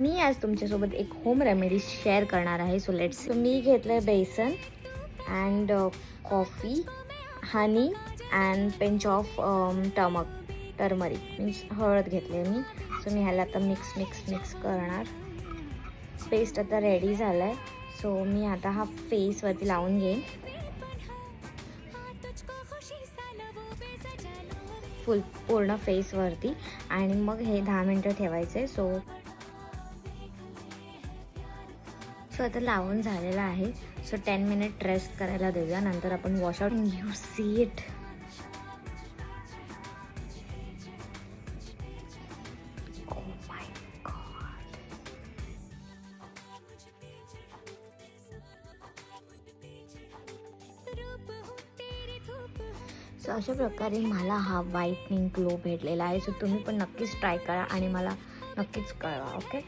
मी आज तुमच्यासोबत एक होम रेमेडी शेअर करणार आहे. So let's. मी घेतलं आहे besan and coffee, honey and pinch of turmeric means हळद घेतली मी. सो मी ह्याला आता मिक्स करणार. पेस्ट आता रेडी झाला आहे. सो मी आता हा फेसवरती लावून घेईन पूर्ण फेसवरती आणि मग हे 10 मिनटं ठेवायचे. सो आता लावून झालेला आहे. सो 10 मिनिट रेस्ट करायला देऊया, नंतर आपण washout. You see it. So अशा प्रकारे मला हा व्हाईटनिंग ग्लो भेटलेला आहे. सो तुम्ही पण नक्कीच ट्राय करा आणि मला नक्कीच कळवा. ओके.